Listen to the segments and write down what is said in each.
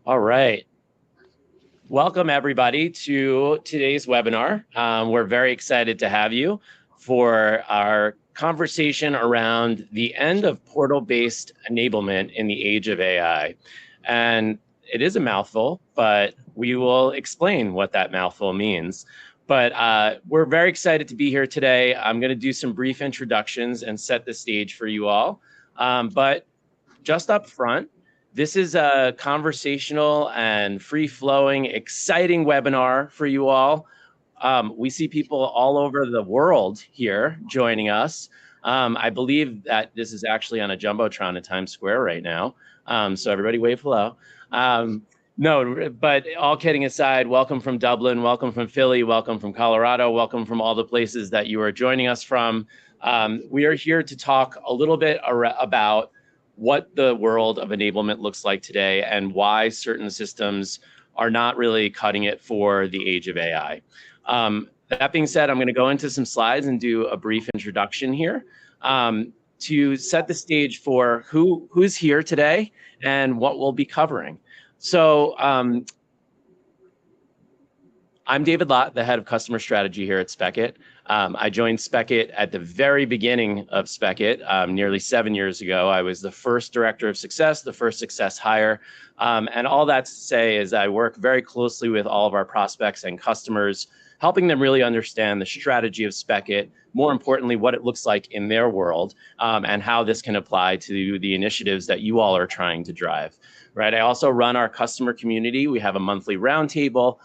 All right. Welcome, everybody, to today's webinar. We're very excited to have you for our conversation around the end of portal-based enablement in the age of AI. And it is a mouthful, but we will explain what that mouthful means. But we're very excited to be here today. I'm going to do some brief introductions and set the stage for you all. But just up front, this is a conversational and free-flowing, exciting webinar for you all. We see people all over the world here joining us. I believe that this is actually on a Jumbotron in Times Square right now. So everybody wave hello. No, but all kidding aside, welcome from Dublin, welcome from Philly, welcome from Colorado, welcome from all the places that you are joining us from. We are here to talk a little bit about what the world of enablement looks like today and why certain systems are not really cutting it for the age of AI. That being said, I'm going to go into some slides and do a brief introduction here to set the stage for who's here today and what we'll be covering. So I'm David Lott, the head of customer strategy here at Spekit. I joined Spekit at the very beginning of Spekit, nearly 7 years ago. I was the first director of success, the first success hire. And all that to say is I work very closely with all of our prospects and customers, helping them really understand the strategy of Spekit, more importantly, what it looks like in their world, and how this can apply to the initiatives that you all are trying to drive. Right. I also run our customer community. We have a monthly roundtable.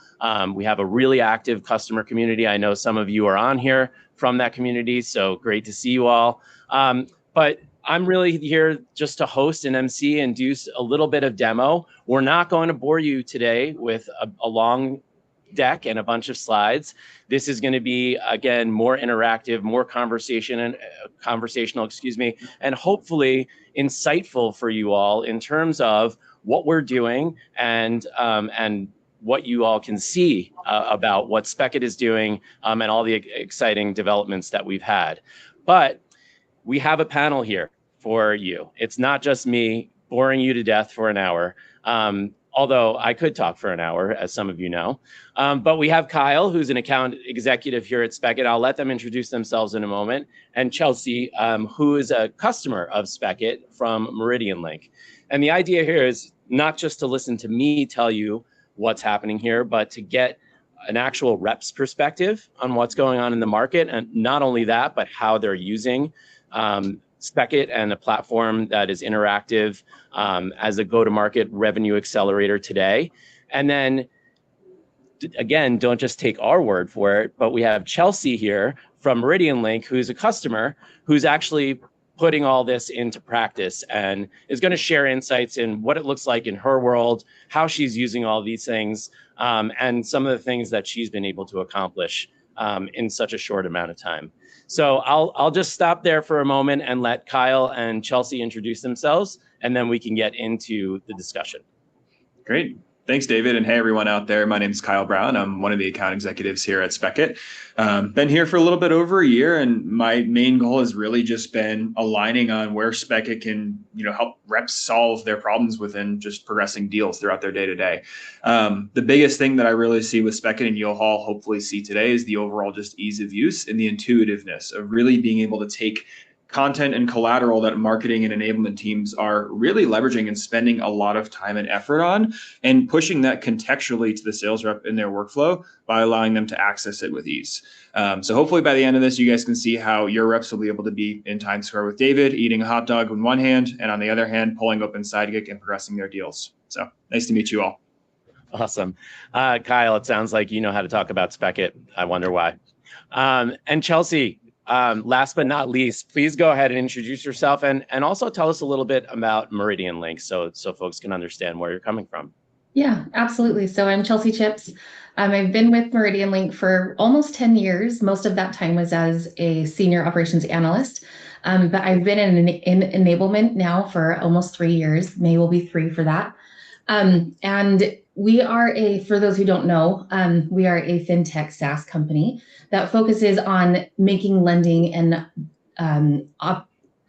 We have a really active customer community. I know some of you are on here from that community, so great to see you all. But I'm really here just to host an MC and do a little bit of demo. We're not going to bore you today with a long deck and a bunch of slides. This is going to be, again, more interactive, more conversational, and hopefully insightful for you all in terms of what we're doing and what you all can see about what Spekit is doing and all the exciting developments that we've had. But we have a panel here for you. It's not just me boring you to death for an hour. Although I could talk for an hour, as some of you know. But we have Kyle, who's an account executive here at Spekit. I'll let them introduce themselves in a moment. And Chelsea, who is a customer of Spekit from Meridian Link. And the idea here is not just to listen to me tell you what's happening here, but to get an actual rep's perspective on what's going on in the market. And not only that, but how they're using Spekit and a platform that is interactive as a go-to-market revenue accelerator today. And then, again, don't just take our word for it, but we have Chelsea here from Meridian Link, who's a customer, who's actually putting all this into practice and is going to share insights in what it looks like in her world, how she's using all these things, and some of the things that she's been able to accomplish in such a short amount of time. So I'll just stop there for a moment and let Kyle and Chelsea introduce themselves, and then we can get into the discussion. Great. Thanks, David. And hey, everyone out there. My name is Kyle Brown. I'm one of the account executives here at Spekit. Been here for a little bit over a year, and my main goal has really just been aligning on where Spekit can, help reps solve their problems within just progressing deals throughout their day-to-day. The biggest thing that I really see with Spekit and you'll all hopefully see today is the overall just ease of use and the intuitiveness of really being able to take content and collateral that marketing and enablement teams are really leveraging and spending a lot of time and effort on, and pushing that contextually to the sales rep in their workflow by allowing them to access it with ease. So hopefully by the end of this, you guys can see how your reps will be able to be in Times Square with David, eating a hot dog with one hand, and on the other hand, pulling open Sidekick and progressing their deals. So nice to meet you all. Awesome. Kyle, it sounds like you know how to talk about Spekit. I wonder why. And Chelsea, last but not least, please go ahead and introduce yourself and also tell us a little bit about Meridian Link so folks can understand where you're coming from. Yeah, absolutely. So I'm Chelsea Chips. I've been with Meridian Link for almost 10 years. Most of that time was as a senior operations analyst. But I've been in enablement now for almost 3 years. May will be 3 for that. And we are for those who don't know, we are a fintech SaaS company that focuses on making lending and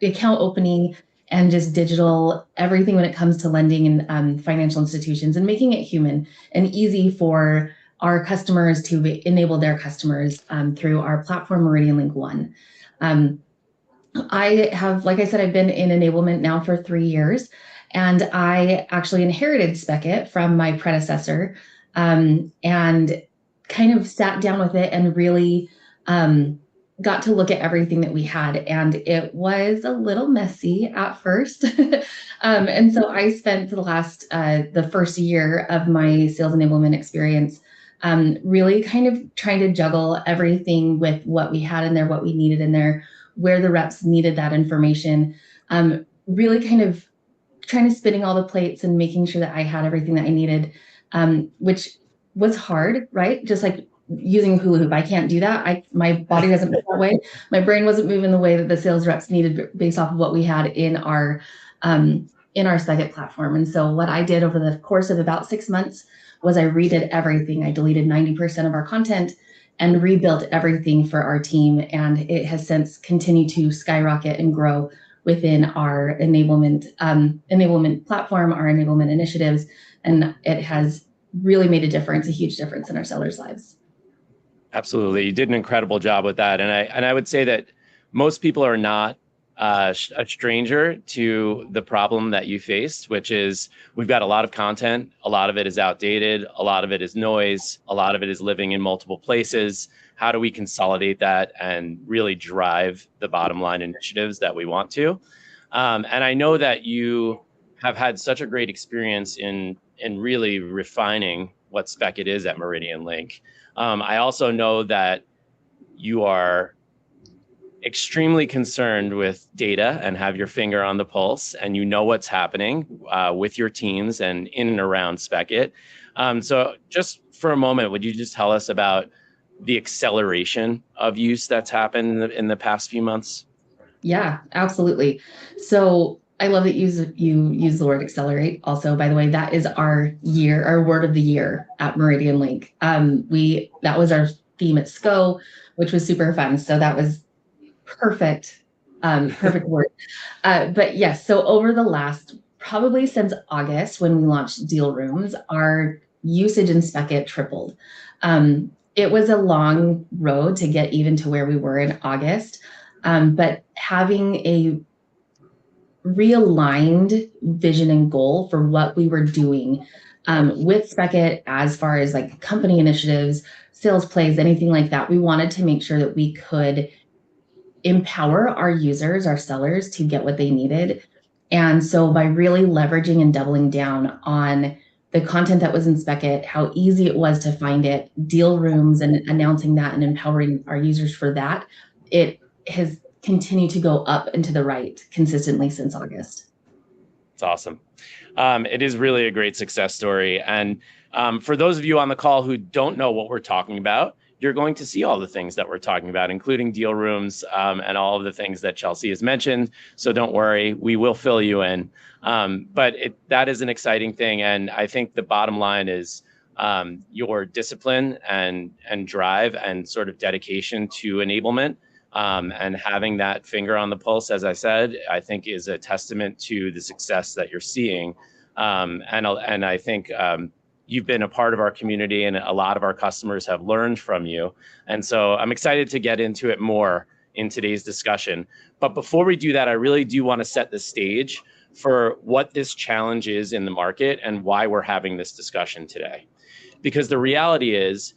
account opening and just digital everything when it comes to lending and financial institutions, and making it human and easy for our customers to enable their customers through our platform, Meridian Link One. I have, like I said, I've been in enablement now for 3 years, and I actually inherited Spekit from my predecessor, and kind of sat down with it and really got to look at everything that we had. And it was a little messy at first. And so I spent the first year of my sales enablement experience really kind of trying to juggle everything with what we had in there, what we needed in there, where the reps needed that information, really kind of trying to spinning all the plates and making sure that I had everything that I needed, which was hard, right? Just like using hula hoop, I can't do that. My body doesn't move that way. My brain wasn't moving the way that the sales reps needed based off of what we had in our Spekit platform. And so what I did over the course of about 6 months was I redid everything. I deleted 90% of our content and rebuilt everything for our team. And it has since continued to skyrocket and grow within our enablement platform, our enablement initiatives. And it has really made a huge difference in our sellers' lives. Absolutely. You did an incredible job with that. And I would say that most people are not a stranger to the problem that you faced, which is we've got a lot of content. A lot of it is outdated. A lot of it is noise. A lot of it is living in multiple places. How do we consolidate that and really drive the bottom line initiatives that we want to? And I know that you have had such a great experience in really refining what Spekit is at Meridian Link. I also know that you are extremely concerned with data and have your finger on the pulse, and you know what's happening with your teams and in and around Spekit. So just for a moment, would you just tell us about the acceleration of use that's happened in the past few months? Yeah, absolutely. So I love that you use the word accelerate. Also, by the way, that is our word of the year at Meridian Link. That was our theme at SCO, which was super fun. So that was perfect word. But yes, so over the last, probably since August when we launched Deal Rooms, our usage in Spekit tripled. It was a long road to get even to where we were in August, but having a realigned vision and goal for what we were doing with Spekit as far as like company initiatives, sales plays, anything like that, we wanted to make sure that we could empower our users, our sellers, to get what they needed. And so by really leveraging and doubling down on the content that was in Spekit, how easy it was to find it, deal rooms, and announcing that and empowering our users for that, it has continued to go up and to the right consistently since August. It's awesome. It is really a great success story. And for those of you on the call who don't know what we're talking about, you're going to see all the things that we're talking about, including deal rooms and all of the things that Chelsea has mentioned. So don't worry, we will fill you in. But that is an exciting thing. And I think the bottom line is your discipline and drive and sort of dedication to enablement and having that finger on the pulse, as I said, I think is a testament to the success that you're seeing. And I think you've been a part of our community, and a lot of our customers have learned from you. And so I'm excited to get into it more in today's discussion. But before we do that, I really do want to set the stage for what this challenge is in the market and why we're having this discussion today. Because the reality is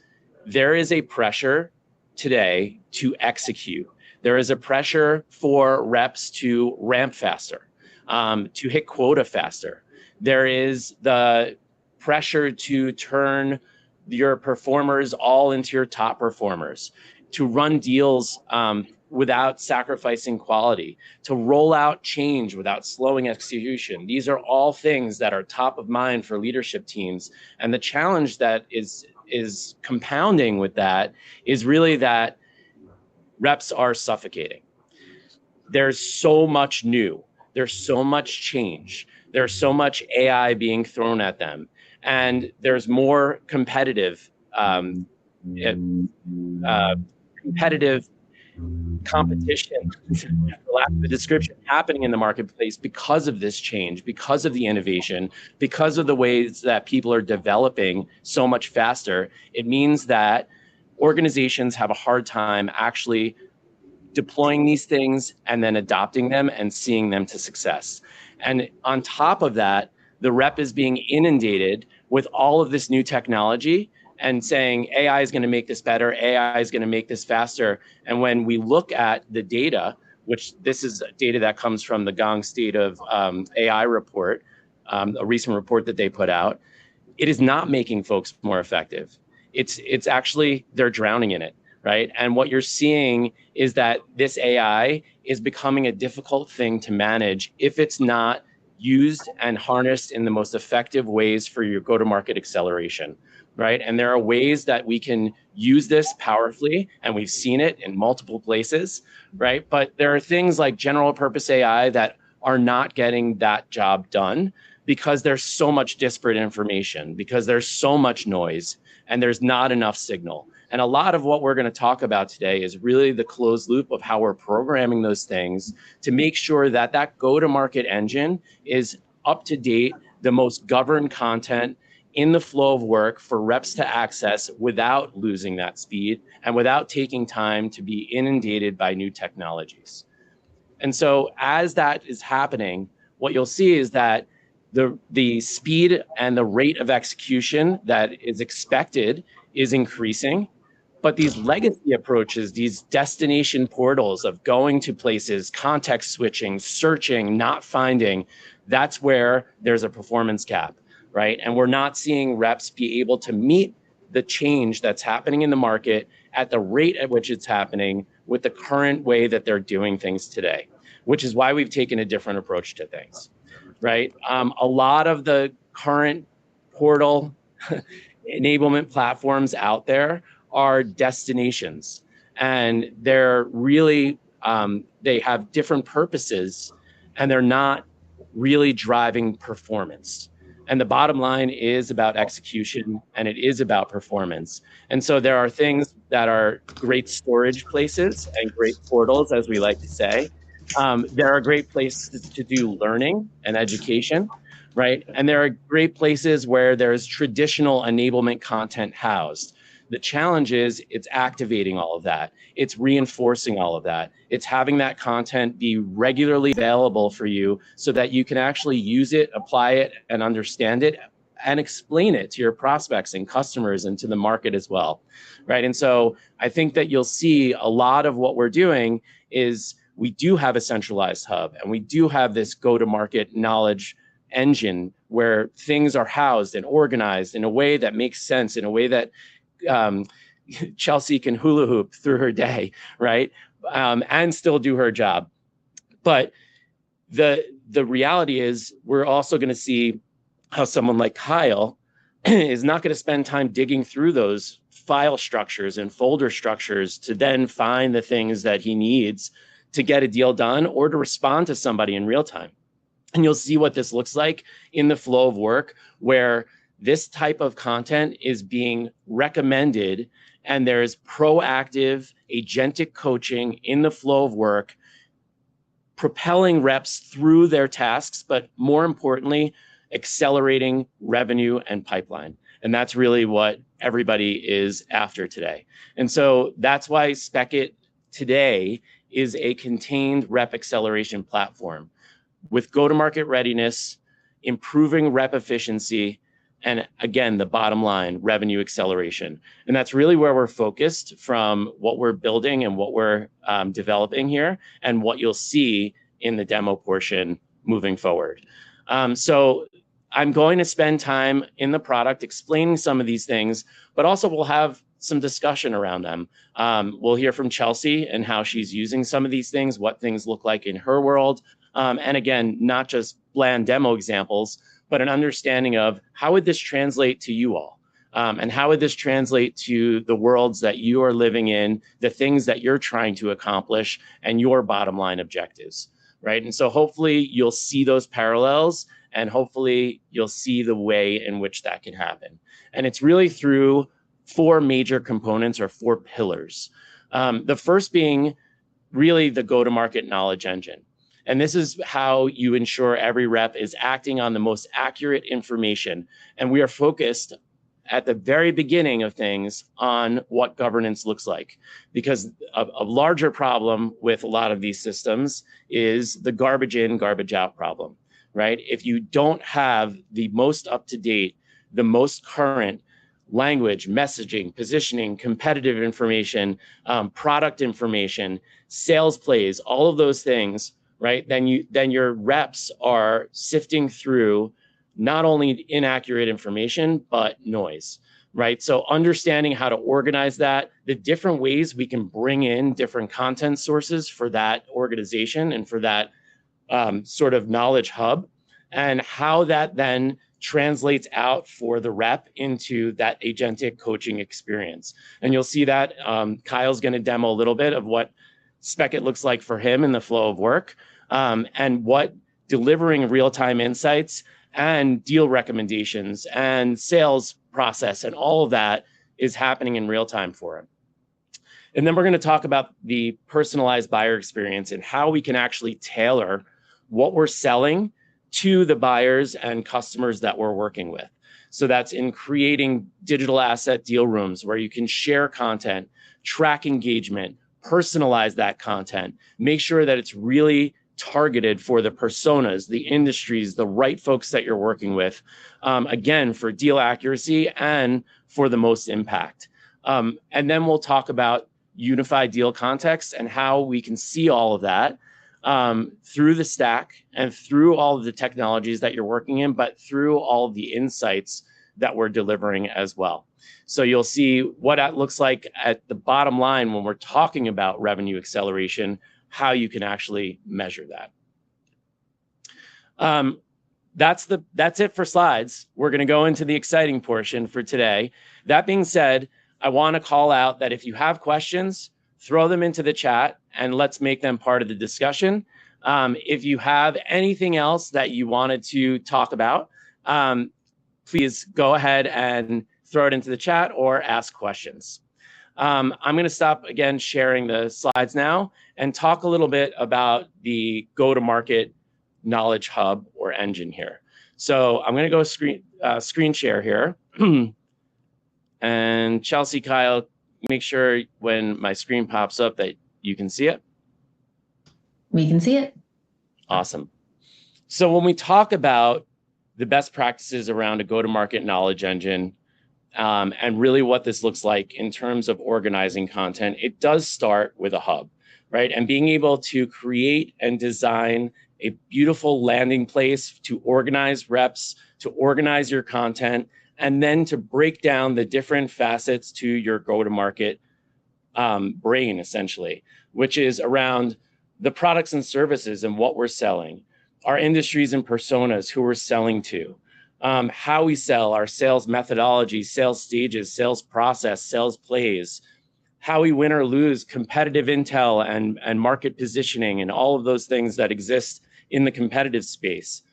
there is a pressure today to execute. There is a pressure for reps to ramp faster, to hit quota faster. There is the pressure to turn your performers all into your top performers, to run deals without sacrificing quality, to roll out change without slowing execution. These are all things that are top of mind for leadership teams. And the challenge that is compounding with that is really that reps are suffocating. There's so much new. There's so much change. There's so much AI being thrown at them. And there's more competitive competition, for lack of a description, happening in the marketplace because of this change, because of the innovation, because of the ways that people are developing so much faster. It means that organizations have a hard time actually deploying these things and then adopting them and seeing them to success. And on top of that, the rep is being inundated with all of this new technology and saying AI is going to make this better, AI is going to make this faster. And when we look at the data, which this is data that comes from the Gong State of AI report, a recent report that they put out, it is not making folks more effective. It's actually, they're drowning in it, right? And what you're seeing is that this AI is becoming a difficult thing to manage if it's not used and harnessed in the most effective ways for your go-to-market acceleration, right? And there are ways that we can use this powerfully, and we've seen it in multiple places, right? But there are things like general purpose AI that are not getting that job done because there's so much disparate information, because there's so much noise, and there's not enough signal. And a lot of what we're going to talk about today is really the closed loop of how we're programming those things to make sure that that go-to-market engine is up to date, the most governed content in the flow of work for reps to access without losing that speed and without taking time to be inundated by new technologies. And so as that is happening, what you'll see is that the speed and the rate of execution that is expected is increasing. But these legacy approaches, these destination portals of going to places, context switching, searching, not finding, that's where there's a performance gap, right? And we're not seeing reps be able to meet the change that's happening in the market at the rate at which it's happening with the current way that they're doing things today, which is why we've taken a different approach to things, right? A lot of the current portal enablement platforms out there are destinations, and they're really they have different purposes, and they're not really driving performance. And the bottom line is about execution, and it is about performance. And so there are things that are great storage places and great portals, as we like to say. There are great places to do learning and education, right? And there are great places where there's traditional enablement content housed. The challenge is it's activating all of that. It's reinforcing all of that. It's having that content be regularly available for you so that you can actually use it, apply it, and understand it, and explain it to your prospects and customers and to the market as well, right? And so I think that you'll see a lot of what we're doing is we do have a centralized hub, and we do have this go-to-market knowledge engine where things are housed and organized in a way that makes sense, in a way that Chelsea can hula hoop through her day, right? And still do her job. But the reality is we're also going to see how someone like Kyle is not going to spend time digging through those file structures and folder structures to then find the things that he needs to get a deal done or to respond to somebody in real time. And you'll see what this looks like in the flow of work, where this type of content is being recommended, and there's proactive agentic coaching in the flow of work, propelling reps through their tasks, but more importantly, accelerating revenue and pipeline. And that's really what everybody is after today. And so that's why Spekit today is a contained rep acceleration platform with go-to-market readiness, improving rep efficiency, and again, the bottom line, revenue acceleration. And that's really where we're focused from what we're building and what we're developing here, and what you'll see in the demo portion moving forward. So I'm going to spend time in the product explaining some of these things, but also we'll have some discussion around them. We'll hear from Chelsea and how she's using some of these things, what things look like in her world. And again, not just bland demo examples, but an understanding of how would this translate to you all? And how would this translate to the worlds that you are living in, the things that you're trying to accomplish, and your bottom line objectives, right? And so hopefully you'll see those parallels, and hopefully you'll see the way in which that can happen. And it's really through 4 major components or 4 pillars. The first being really the go-to-market knowledge engine. And this is how you ensure every rep is acting on the most accurate information. And we are focused at the very beginning of things on what governance looks like, because a larger problem with a lot of these systems is the garbage in, garbage out problem, right? If you don't have the most up-to-date, the most current language, messaging, positioning, competitive information, product information, sales plays, all of those things, right? Then your reps are sifting through not only inaccurate information, but noise, right? So understanding how to organize that, the different ways we can bring in different content sources for that organization and for that sort of knowledge hub, and how that then translates out for the rep into that agentic coaching experience. And you'll see that Kyle's going to demo a little bit of what Spekit looks like for him in the flow of work, and what delivering real-time insights and deal recommendations and sales process and all of that is happening in real time for him. And then we're going to talk about the personalized buyer experience and how we can actually tailor what we're selling to the buyers and customers that we're working with. So that's in creating digital asset deal rooms where you can share content, track engagement, personalize that content, make sure that it's really targeted for the personas, the industries, the right folks that you're working with, again, for deal accuracy and for the most impact. And then we'll talk about unified deal context and how we can see all of that through the stack and through all of the technologies that you're working in, but through all of the insights that we're delivering as well. So you'll see what that looks like at the bottom line when we're talking about revenue acceleration, how you can actually measure that. That's it for slides. We're going to go into the exciting portion for today. That being said, I want to call out that if you have questions, throw them into the chat and let's make them part of the discussion. If you have anything else that you wanted to talk about, please go ahead and throw it into the chat or ask questions. I'm going to stop again sharing the slides now and talk a little bit about the go-to-market knowledge hub or engine here. So I'm going to go screen share here. And Chelsea, Kyle, make sure when my screen pops up that you can see it. We can see it. Awesome. So when we talk about the best practices around a go-to-market knowledge engine, and really what this looks like in terms of organizing content, it does start with a hub, right? And being able to create and design a beautiful landing place to organize reps, to organize your content, and then to break down the different facets to your go-to-market brain, essentially, which is around the products and services and what we're selling, our industries and personas who we're selling to, how we sell, our sales methodology, sales stages, sales process, sales plays, how we win or lose, competitive intel and market positioning and all of those things that exist in the competitive space,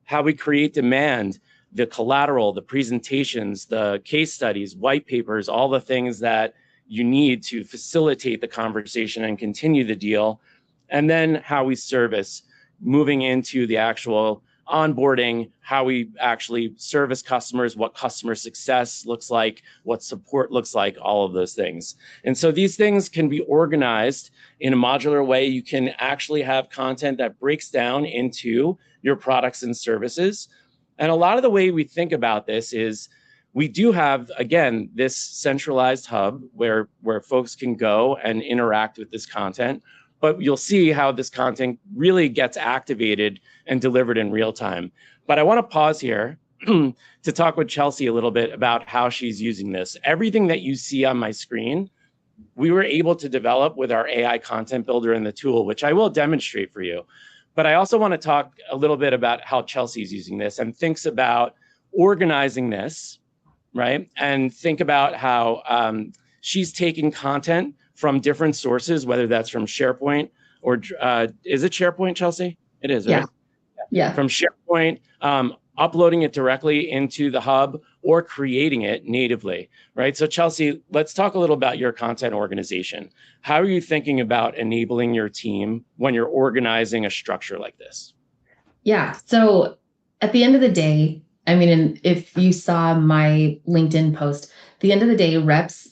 how we create demand, the collateral, the presentations, the case studies, white papers, all the things that you need to facilitate the conversation and continue the deal, and then how we service, moving into the actual onboarding, how we actually service customers, what customer success looks like, what support looks like, all of those things. And so these things can be organized in a modular way. You can actually have content that breaks down into your products and services. And a lot of the way we think about this is we do have, again, this centralized hub where folks can go and interact with this content. But you'll see how this content really gets activated and delivered in real time. But I want to pause here to talk with Chelsea a little bit about how she's using this. Everything that you see on my screen, we were able to develop with our AI content builder in the tool, which I will demonstrate for you. But I also want to talk a little bit about how Chelsea's using this and thinks about organizing this, right? And think about how she's taking content from different sources, whether that's from SharePoint or is it SharePoint, Chelsea? It is, right? Yeah. From SharePoint, uploading it directly into the hub, or creating it natively, right? So Chelsea, let's talk a little about your content organization. How are you thinking about enabling your team when you're organizing a structure like this? Yeah. So at the end of the day, I mean, and if you saw my LinkedIn post, at the end of the day, reps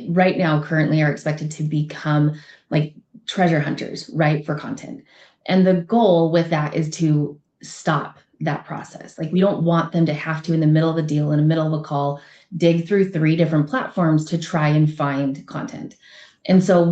right now currently are expected to become like treasure hunters, right, for content. And the goal with that is to stop that process. Like we don't want them to have to, in the middle of a deal, in the middle of a call, dig through 3 different platforms to try and find content. And so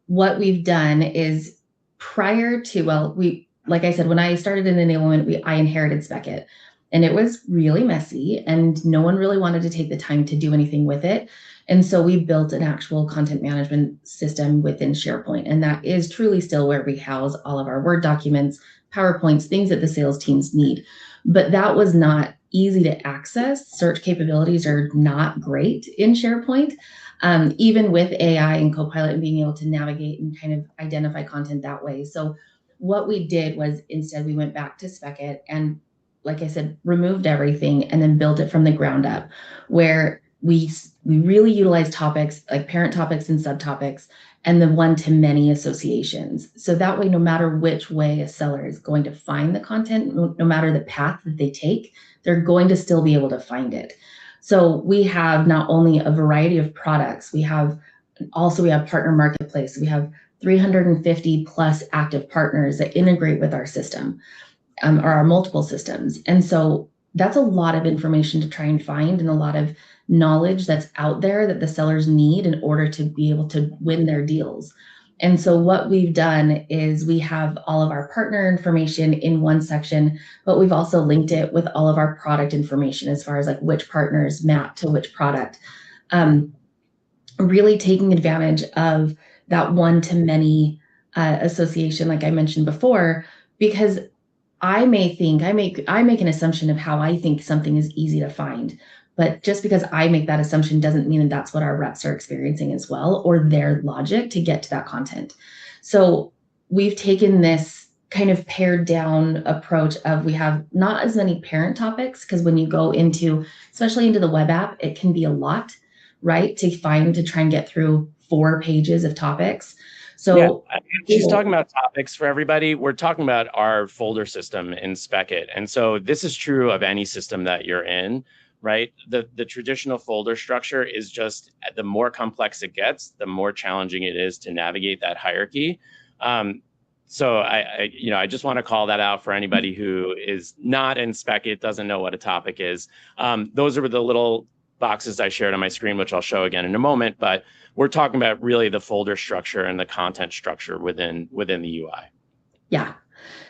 what we've done is prior to, well, we, like I said, when I started in enablement, I inherited Spekit, and it was really messy and no one really wanted to take the time to do anything with it. And so we built an actual content management system within SharePoint. And that is truly still where we house all of our Word documents, PowerPoints, things that the sales teams need. But that was not easy to access. Search capabilities are not great in SharePoint. Even with AI and Copilot and being able to navigate and kind of identify content that way. So what we did was instead we went back to Spekit and, like I said, removed everything and then built it from the ground up, where we really utilize topics like parent topics and subtopics and the one-to-many associations. So that way, no matter which way a seller is going to find the content, no matter the path that they take, they're going to still be able to find it. So we have not only a variety of products, we have partner marketplace. We have 350 plus active partners that integrate with our system, or our multiple systems. And so that's a lot of information to try and find, and a lot of knowledge that's out there that the sellers need in order to be able to win their deals. And so what we've done is we have all of our partner information in one section, but we've also linked it with all of our product information as far as like which partners map to which product. Really taking advantage of that one-to-many association, like I mentioned before, because I make an assumption of how I think something is easy to find. But just because I make that assumption doesn't mean that that's what our reps are experiencing as well, or their logic to get to that content. So we've taken this kind of pared down approach of, we have not as many parent topics, because when you go into, especially into the web app, it can be a lot, right? To try and get through 4 pages of topics. So yeah, she's talking about topics for everybody. We're talking about our folder system in Spekit. And so this is true of any system that you're in, right? The traditional folder structure is just, the more complex it gets, the more challenging it is to navigate that hierarchy. So I just want to call that out for anybody who is not in Spekit, doesn't know what a topic is. Those are the little boxes I shared on my screen, which I'll show again in a moment, but we're talking about really the folder structure and the content structure within the UI. Yeah.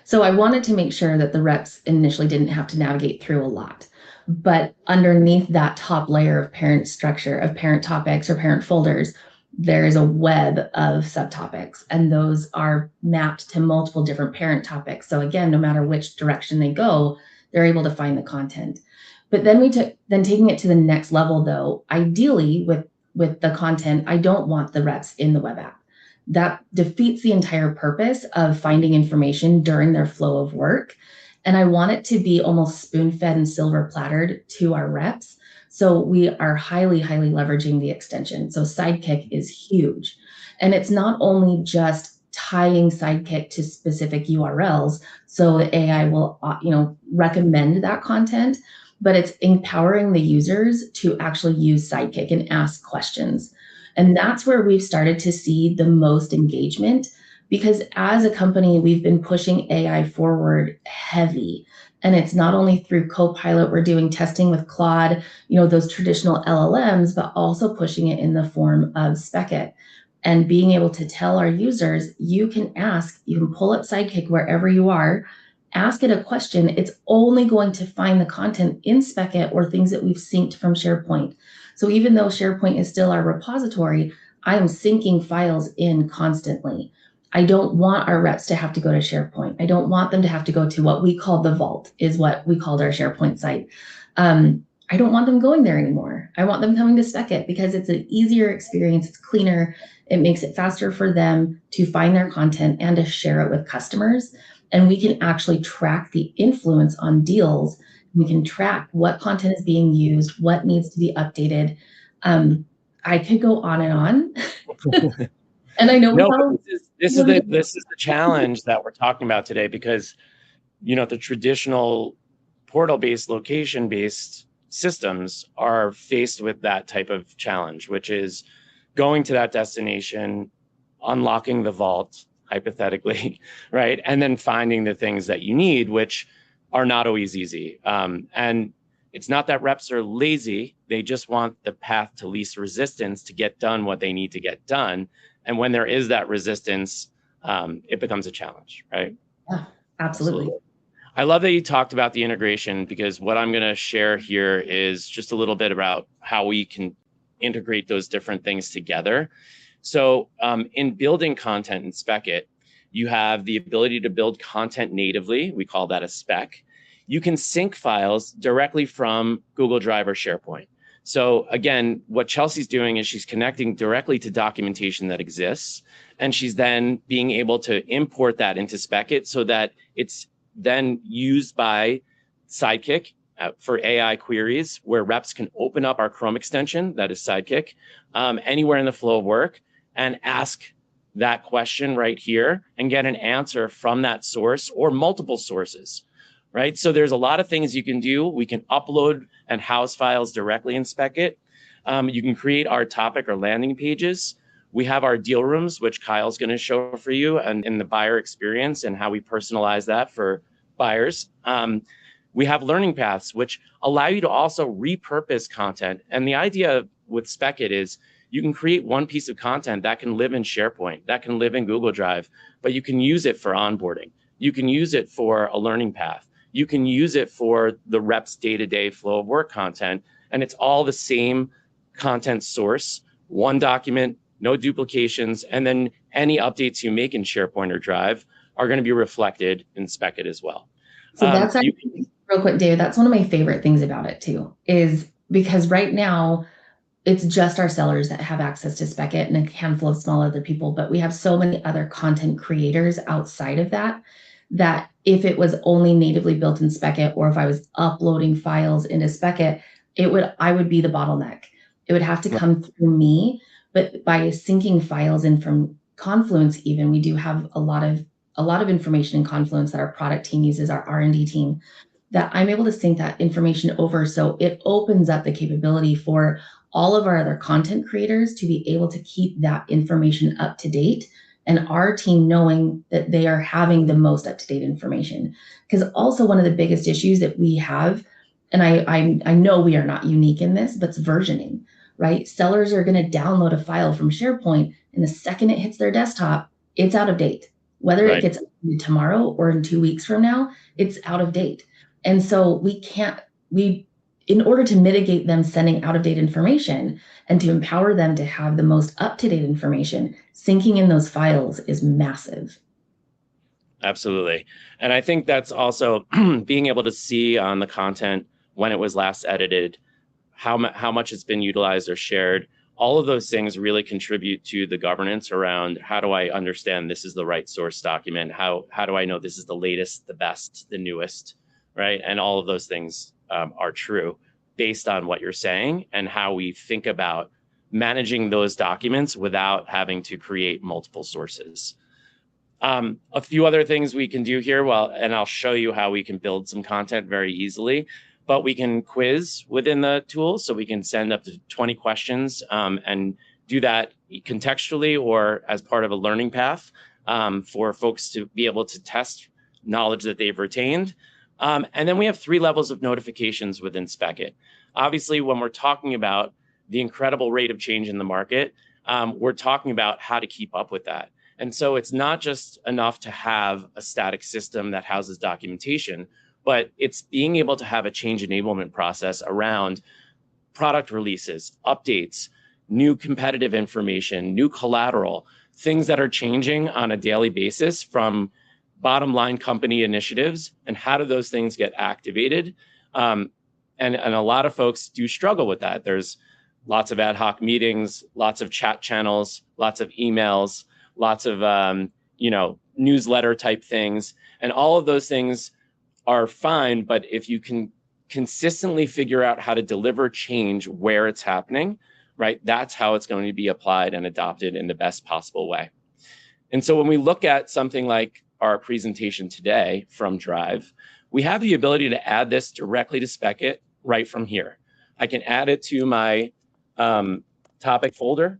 So I wanted to make sure that the reps initially didn't have to navigate through a lot. But underneath that top layer of parent structure, of parent topics or parent folders, there is a web of subtopics, and those are mapped to multiple different parent topics. So again, no matter which direction they go, they're able to find the content. But then taking it to the next level, though, ideally with the content, I don't want the reps in the web app. That defeats the entire purpose of finding information during their flow of work. And I want it to be almost spoon-fed and silver plattered to our reps. So we are highly, highly leveraging the extension. So Sidekick is huge. And it's not only just tying Sidekick to specific URLs, so the AI will recommend that content, but it's empowering the users to actually use Sidekick and ask questions. And that's where we've started to see the most engagement, because as a company, we've been pushing AI forward heavy. And it's not only through Copilot, we're doing testing with Claude, those traditional LLMs, but also pushing it in the form of Spekit and being able to tell our users, you can pull up Sidekick wherever you are, ask it a question. It's only going to find the content in Spekit or things that we've synced from SharePoint. So even though SharePoint is still our repository, I am syncing files in constantly. I don't want our reps to have to go to SharePoint. I don't want them to have to go to what we call the vault, is what we called our SharePoint site. I don't want them going there anymore. I want them coming to Spekit because it's an easier experience. It's cleaner. It makes it faster for them to find their content and to share it with customers. And we can actually track the influence on deals We can track what content is being used, what needs to be updated. I could go on and on. And I know No, but this is the challenge that we're talking about today, because the traditional portal-based, location-based systems are faced with that type of challenge, which is going to that destination, unlocking the vault, hypothetically, right? And then finding the things that you need, which are not always easy. And it's not that reps are lazy. They just want the path to least resistance to get done what they need to get done. And when there is that resistance, it becomes a challenge, right? Yeah, absolutely. I love that you talked about the integration, because what I'm going to share here is just a little bit about how we can integrate those different things together. So in building content in Spekit, you have the ability to build content natively. We call that a spec. You can sync files directly from Google Drive or SharePoint. So again, what Chelsea's doing is she's connecting directly to documentation that exists, and she's then being able to import that into Spekit so that it's then used by Sidekick for AI queries, where reps can open up our Chrome extension, that is Sidekick, anywhere in the flow of work, and ask that question right here and get an answer from that source or multiple sources, right? So there's a lot of things you can do. We can upload and house files directly in Spekit. You can create our topic or landing pages. We have our deal rooms, which Kyle's going to show for you, and in the buyer experience and how we personalize that for buyers. We have learning paths, which allow you to also repurpose content. And the idea with Spekit is you can create one piece of content that can live in SharePoint, that can live in Google Drive, but you can use it for onboarding. You can use it for a learning path. You can use it for the reps' day-to-day flow of work content. And it's all the same content source, one document, no duplications, and then any updates you make in SharePoint or Drive are going to be reflected in Spekit as well. So that's actually, real quick, David, that's one of my favorite things about it too, is because right now it's just our sellers that have access to Spekit and a handful of small other people, but we have so many other content creators outside of that, that if it was only natively built in Spekit, or if I was uploading files into Spekit, I would be the bottleneck. It would have to come through me. But by syncing files in from Confluence, even, we do have a lot of information in Confluence that our product team uses, our R&D team, that I'm able to sync that information over. So it opens up the capability for all of our other content creators to be able to keep that information up to date, and our team knowing that they are having the most up-to-date information. Because also one of the biggest issues that we have, and I know we are not unique in this, but it's versioning. Right? Sellers are going to download a file from SharePoint, and the second it hits their desktop, it's out of date. Whether it gets updated tomorrow or in 2 weeks from now, it's out of date. And so in order to mitigate them sending out of date information and to empower them to have the most up-to-date information, syncing in those files is massive. Absolutely. And I think that's also being able to see on the content when it was last edited, how much it's been utilized or shared. All of those things really contribute to the governance around how do I understand this is the right source document? How do I know this is the latest, the best, the newest, right? And all of those things are true based on what you're saying and how we think about managing those documents without having to create multiple sources. A few other things we can do here, and I'll show you how we can build some content very easily. But we can quiz within the tool, so we can send up to 20 questions and do that contextually or as part of a learning path for folks to be able to test knowledge that they've retained. And then we have 3 levels of notifications within Spekit. Obviously, when we're talking about the incredible rate of change in the market, we're talking about how to keep up with that. And so it's not just enough to have a static system that houses documentation, but it's being able to have a change enablement process around product releases, updates, new competitive information, new collateral, things that are changing on a daily basis from bottom line company initiatives, and how do those things get activated? And a lot of folks do struggle with that. There's lots of ad hoc meetings, lots of chat channels, lots of emails, lots of newsletter type things, and all of those things are fine, but if you can consistently figure out how to deliver change where it's happening, right? That's how it's going to be applied and adopted in the best possible way. And so when we look at something like our presentation today from Drive, we have the ability to add this directly to Spekit right from here. I can add it to my topic folder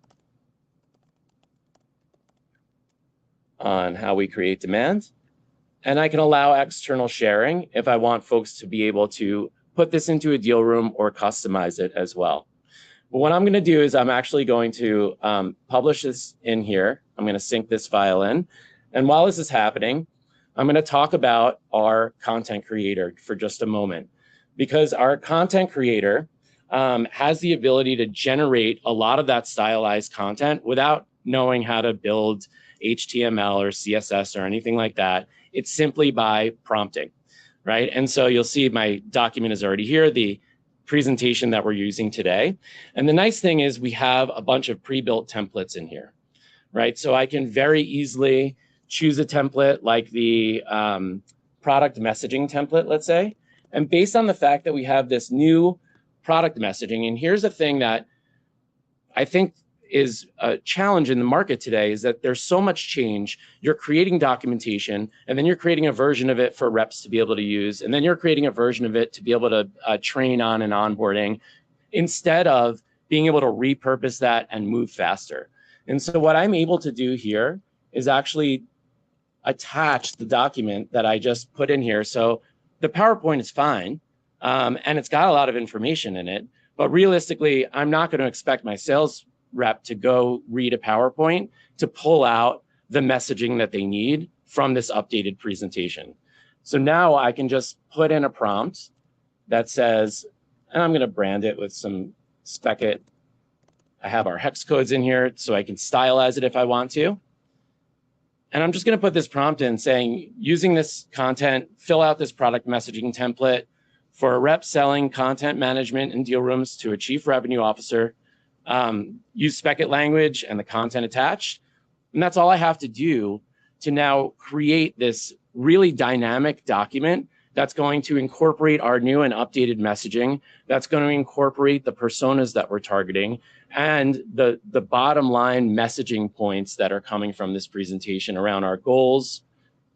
on how we create demand. And I can allow external sharing if I want folks to be able to put this into a deal room or customize it as well. But what I'm going to do is I'm actually going to publish this in here. I'm going to sync this file in. And while this is happening, I'm going to talk about our content creator for just a moment, because our content creator has the ability to generate a lot of that stylized content without knowing how to build HTML or CSS or anything like that. It's simply by prompting, right? And so you'll see my document is already here, the presentation that we're using today. And the nice thing is we have a bunch of pre-built templates in here, right? So I can very easily choose a template like the product messaging template, let's say. And based on the fact that we have this new product messaging, and here's the thing that I think is a challenge in the market today, is that there's so much change. You're creating documentation, and then you're creating a version of it for reps to be able to use, and then you're creating a version of it to be able to train on and onboarding, instead of being able to repurpose that and move faster. And so what I'm able to do here is actually attach the document that I just put in here. So the PowerPoint is fine, and it's got a lot of information in it, but realistically, I'm not going to expect my sales rep to go read a PowerPoint to pull out the messaging that they need from this updated presentation. So now I can just put in a prompt that says, and I'm going to brand it with some Spekit. I have our hex codes in here so I can stylize it if I want to. And I'm just going to put this prompt in saying, using this content, fill out this product messaging template for a rep selling content management in deal rooms to a chief revenue officer. Use Spekit language and the content attached. And that's all I have to do to now create this really dynamic document that's going to incorporate our new and updated messaging, that's going to incorporate the personas that we're targeting, and the bottom line messaging points that are coming from this presentation around our goals,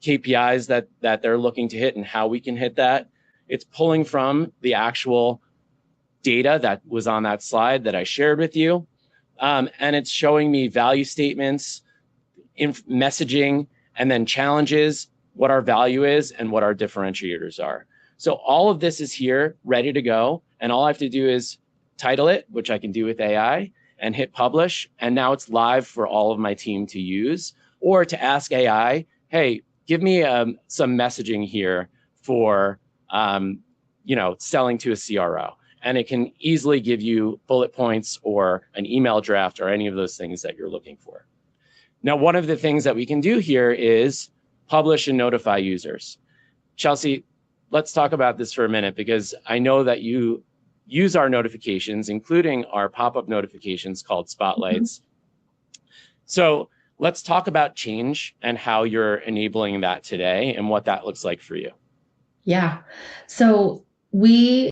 KPIs that they're looking to hit and how we can hit that. It's pulling from the actual data that was on that slide that I shared with you. And it's showing me value statements, messaging, and then challenges, what our value is and what our differentiators are. So all of this is here, ready to go. And all I have to do is title it, which I can do with AI, and hit publish. And now it's live for all of my team to use, or to ask AI, hey, give me some messaging here for selling to a CRO. And it can easily give you bullet points or an email draft or any of those things that you're looking for. Now, one of the things that we can do here is publish and notify users. Chelsea, let's talk about this for a minute, because I know that you use our notifications, including our pop-up notifications called Spotlights. Mm-hmm. So let's talk about change and how you're enabling that today and what that looks like for you. Yeah. So I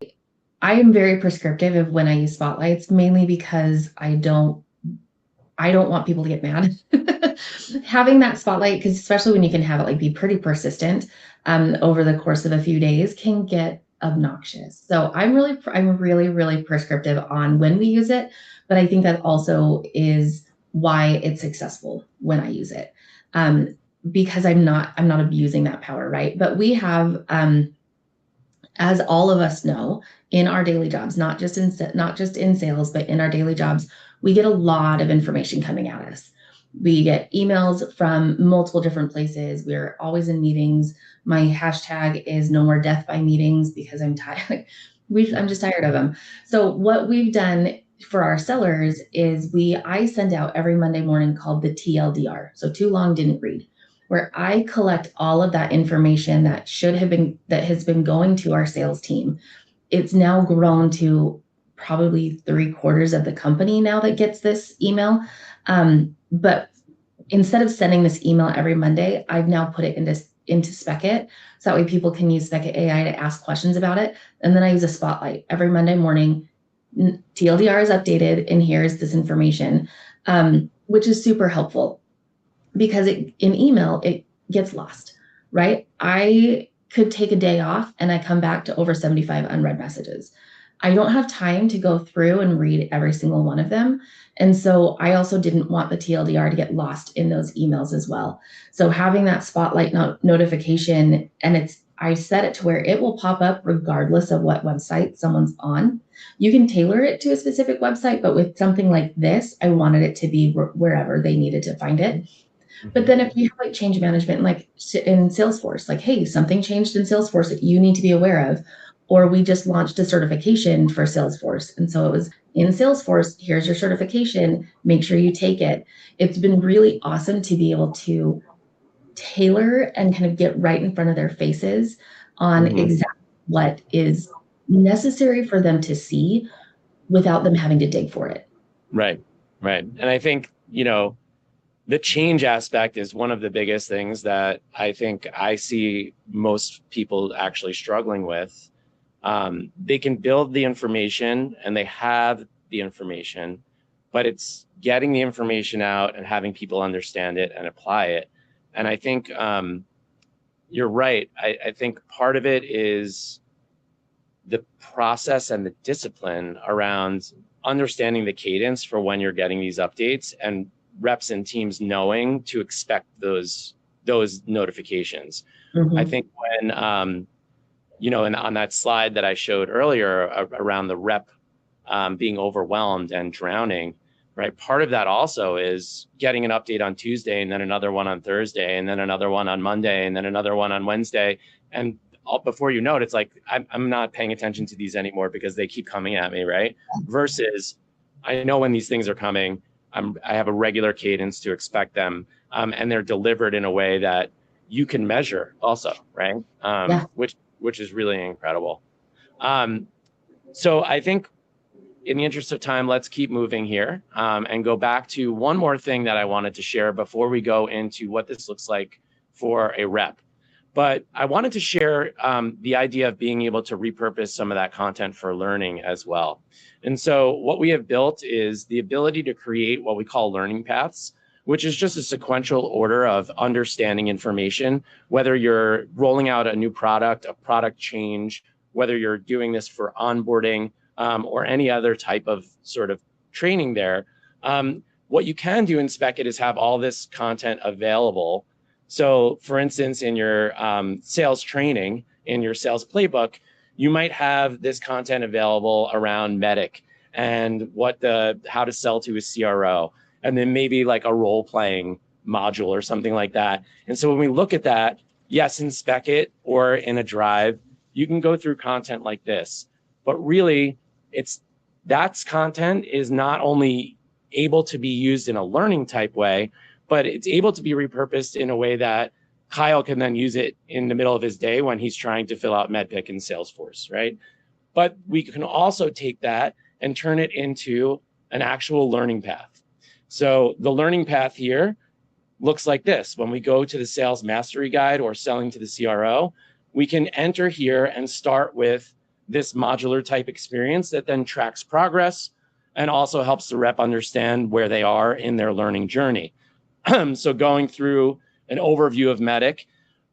am very prescriptive of when I use Spotlights, mainly because I don't want people to get mad. Having that spotlight, because especially when you can have it be pretty persistent over the course of a few days, can get obnoxious. So I'm really prescriptive on when we use it, but I think that also is why it's successful when I use it, because I'm not abusing that power, right? But we have, as all of us know, in our daily jobs, not just in sales, but in our daily jobs, we get a lot of information coming at us. We get emails from multiple different places. We're always in meetings. My hashtag is no more death by meetings, because I'm tired. I'm just tired of them. So what we've done for our sellers is I send out every Monday morning called the TLDR. So too long, didn't read, where I collect all of that information that has been going to our sales team. It's now grown to probably 3/4 of the company now that gets this email. But instead of sending this email every Monday, I've now put it into Spekit. So that way people can use Spekit AI to ask questions about it. And then I use a spotlight every Monday morning. TLDR is updated and here's this information, which is super helpful because in email, it gets lost, right? I could take a day off and I come back to over 75 unread messages. I don't have time to go through and read every single one of them. And so I also didn't want the TLDR to get lost in those emails as well. So having that spotlight notification, and I set it to where it will pop up regardless of what website someone's on. You can tailor it to a specific website, but with something like this, I wanted it to be wherever they needed to find it. But then if you have like change management, like in Salesforce, like, hey, something changed in Salesforce that you need to be aware of, or we just launched a certification for Salesforce. And so it was in Salesforce, here's your certification, make sure you take it. It's been really awesome to be able to tailor and kind of get right in front of their faces on exactly what is necessary for them to see without them having to dig for it. Right. And I think, the change aspect is one of the biggest things that I think I see most people actually struggling with. They can build the information and they have the information, but it's getting the information out and having people understand it and apply it. And I think you're right. I think part of it is the process and the discipline around understanding the cadence for when you're getting these updates and reps and teams knowing to expect those notifications. I think when, and on that slide that I showed earlier around the rep being overwhelmed and drowning, right? Part of that also is getting an update on Tuesday and then another one on Thursday and then another one on Monday and then another one on Wednesday. And before you know it, it's like, I'm not paying attention to these anymore because they keep coming at me, right? Versus I know when these things are coming. I have a regular cadence to expect them, and they're delivered in a way that you can measure also, right? Which is really incredible. So I think in the interest of time, let's keep moving here and go back to one more thing that I wanted to share before we go into what this looks like for a rep. But I wanted to share the idea of being able to repurpose some of that content for learning as well. And so what we have built is the ability to create what we call learning paths, which is just a sequential order of understanding information, whether you're rolling out a new product, a product change, whether you're doing this for onboarding or any other type of sort of training there. What you can do in Spekit is have all this content available. So for instance, in your sales training, in your sales playbook, you might have this content available around Medic and how to sell to a CRO, and then maybe like a role-playing module or something like that. And so when we look at that, yes, in Spekit or in a Drive, you can go through content like this, but really that content is not only able to be used in a learning type way, but it's able to be repurposed in a way that Kyle can then use it in the middle of his day when he's trying to fill out MedPick in Salesforce, right? But we can also take that and turn it into an actual learning path. So the learning path here looks like this. When we go to the Sales Mastery Guide or Selling to the CRO, we can enter here and start with this modular type experience that then tracks progress and also helps the rep understand where they are in their learning journey. So going through an overview of Medic,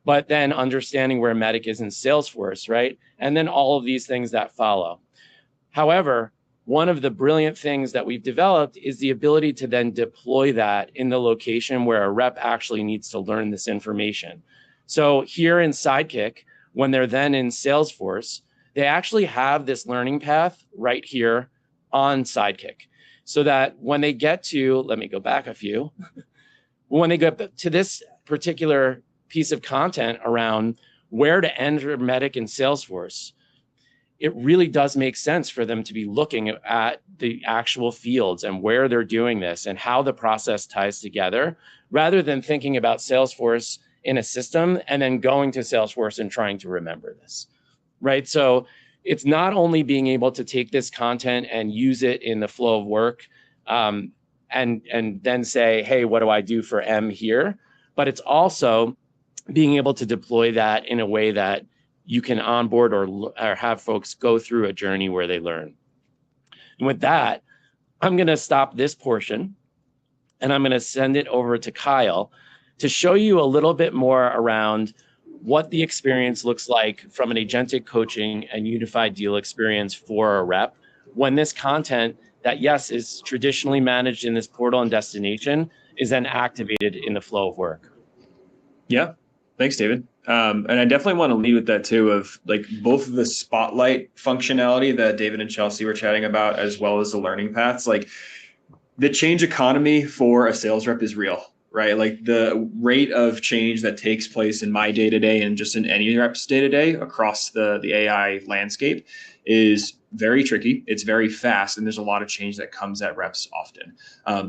but then understanding where Medic is in Salesforce, right? And then all of these things that follow. However, one of the brilliant things that we've developed is the ability to then deploy that in the location where a rep actually needs to learn this information. So here in Sidekick, when they're then in Salesforce, they actually have this learning path right here on Sidekick. So that when they get to, let me go back a few, when they get to this particular piece of content around where to enter Medic in Salesforce, it really does make sense for them to be looking at the actual fields and where they're doing this and how the process ties together, rather than thinking about Salesforce in a system and then going to Salesforce and trying to remember this, right? So it's not only being able to take this content and use it in the flow of work and then say, hey, what do I do for M here? But it's also being able to deploy that in a way that you can onboard or have folks go through a journey where they learn. And with that, I'm going to stop this portion and I'm going to send it over to Kyle to show you a little bit more around what the experience looks like from an agentic coaching and unified deal experience for a rep when this content that, yes, is traditionally managed in this portal and destination is then activated in the flow of work. Yeah, thanks, David. And I definitely want to lead with that too, of like both the spotlight functionality that David and Chelsea were chatting about, as well as the learning paths. Like the change economy for a sales rep is real, right? Like the rate of change that takes place in my day-to-day and just in any rep's day-to-day across the AI landscape is very tricky. It's very fast, and there's a lot of change that comes at reps often.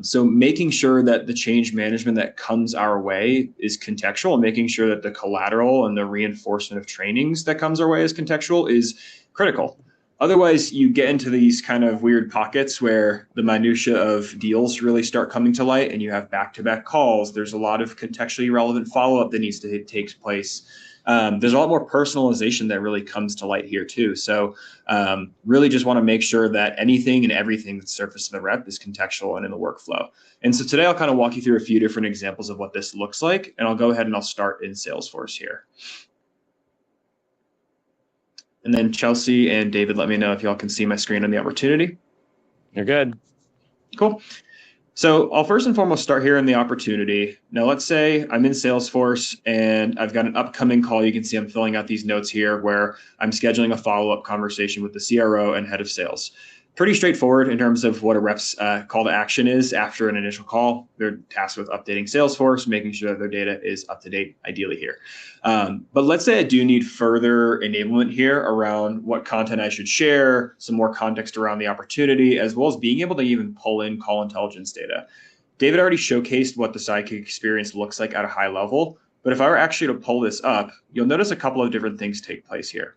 So making sure that the change management that comes our way is contextual, and making sure that the collateral and the reinforcement of trainings that comes our way is contextual is critical. Otherwise, you get into these kind of weird pockets where the minutia of deals really start coming to light, and you have back-to-back calls. There's a lot of contextually relevant follow-up that needs to take place. There's a lot more personalization that really comes to light here too. So really just want to make sure that anything and everything that's surfaced to the rep is contextual and in the workflow. And so today I'll kind of walk you through a few different examples of what this looks like, and I'll go ahead and I'll start in Salesforce here. And then Chelsea and David, let me know if y'all can see my screen on the opportunity. You're good. Cool. So I'll first and foremost start here in the opportunity. Now, let's say I'm in Salesforce and I've got an upcoming call. You can see I'm filling out these notes here where I'm scheduling a follow-up conversation with the CRO and head of sales. Pretty straightforward in terms of what a rep's call to action is after an initial call. They're tasked with updating Salesforce, making sure that their data is up to date, ideally here. But let's say I do need further enablement here around what content I should share, some more context around the opportunity, as well as being able to even pull in call intelligence data. David already showcased what the Sidekick experience looks like at a high level, but if I were actually to pull this up, you'll notice a couple of different things take place here.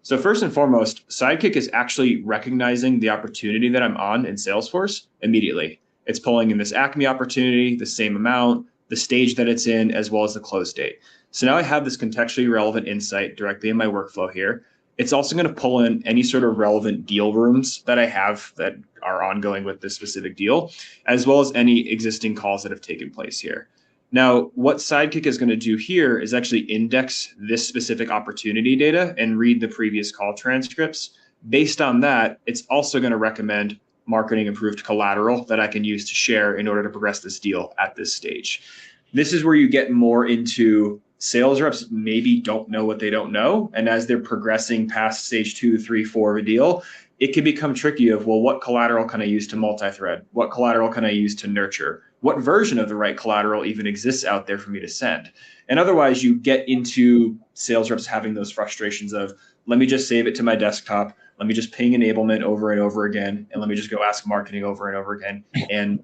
So first and foremost, Sidekick is actually recognizing the opportunity that I'm on in Salesforce immediately. It's pulling in this Acme opportunity, the same amount, the stage that it's in, as well as the close date. So now I have this contextually relevant insight directly in my workflow here. It's also going to pull in any sort of relevant deal rooms that I have that are ongoing with this specific deal, as well as any existing calls that have taken place here. Now, what Sidekick is going to do here is actually index this specific opportunity data and read the previous call transcripts. Based on that, it's also going to recommend marketing improved collateral that I can use to share in order to progress this deal at this stage. This is where you get more into sales reps maybe don't know what they don't know. And as they're progressing past stage 2, 3, 4 of a deal, it can become tricky of, well, what collateral can I use to multi-thread? What collateral can I use to nurture? What version of the right collateral even exists out there for me to send? And otherwise, you get into sales reps having those frustrations of, let me just save it to my desktop. Let me just ping enablement over and over again. And let me just go ask marketing over and over again and,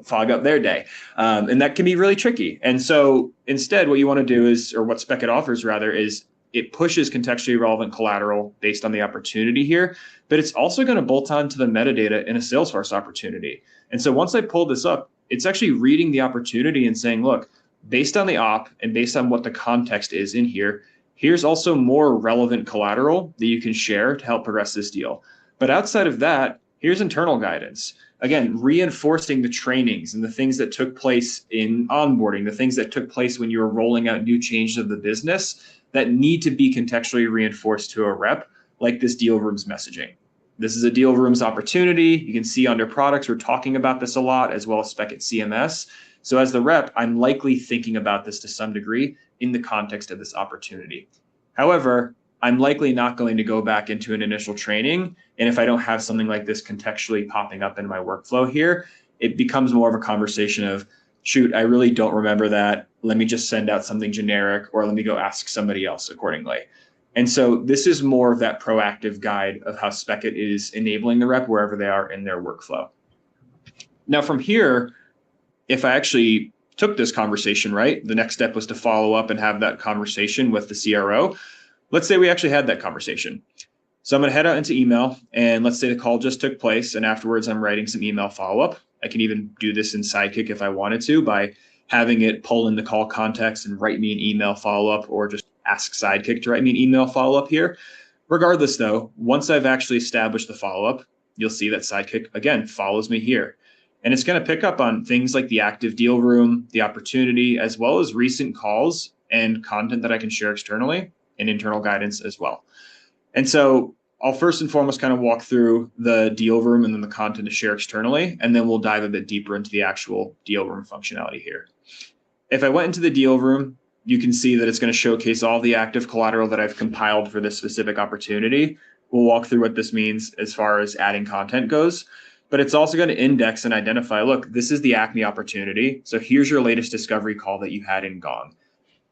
fog up their day. And that can be really tricky. And so instead, what you want to do is, or what Spekit offers rather, is it pushes contextually relevant collateral based on the opportunity here, but it's also going to bolt on to the metadata in a Salesforce opportunity. And so once I pull this up, it's actually reading the opportunity and saying, look, based on the op and based on what the context is in here, here's also more relevant collateral that you can share to help progress this deal. But outside of that, here's internal guidance. Again, reinforcing the trainings and the things that took place in onboarding, the things that took place when you were rolling out new changes of the business that need to be contextually reinforced to a rep, like this deal rooms messaging. This is a deal rooms opportunity. You can see under products, we're talking about this a lot, as well as Spekit CMS. So as the rep, I'm likely thinking about this to some degree in the context of this opportunity. However, I'm likely not going to go back into an initial training. And if I don't have something like this contextually popping up in my workflow here, it becomes more of a conversation of, shoot, I really don't remember that. Let me just send out something generic, or let me go ask somebody else accordingly. And so this is more of that proactive guide of how Spekit is enabling the rep wherever they are in their workflow. Now from here, if I actually took this conversation, right, the next step was to follow up and have that conversation with the CRO. Let's say we actually had that conversation. So I'm going to head out into email, and let's say the call just took place, and afterwards I'm writing some email follow-up. I can even do this in Sidekick if I wanted to by having it pull in the call context and write me an email follow-up, or just ask Sidekick to write me an email follow-up here. Regardless though, once I've actually established the follow-up, you'll see that Sidekick again follows me here. And it's going to pick up on things like the active deal room, the opportunity, as well as recent calls and content that I can share externally and internal guidance as well. And so I'll first and foremost kind of walk through the deal room and then the content to share externally, and then we'll dive a bit deeper into the actual deal room functionality here. If I went into the deal room, you can see that it's going to showcase all the active collateral that I've compiled for this specific opportunity. We'll walk through what this means as far as adding content goes, but it's also going to index and identify, look, this is the Acme opportunity. So here's your latest discovery call that you had in Gong.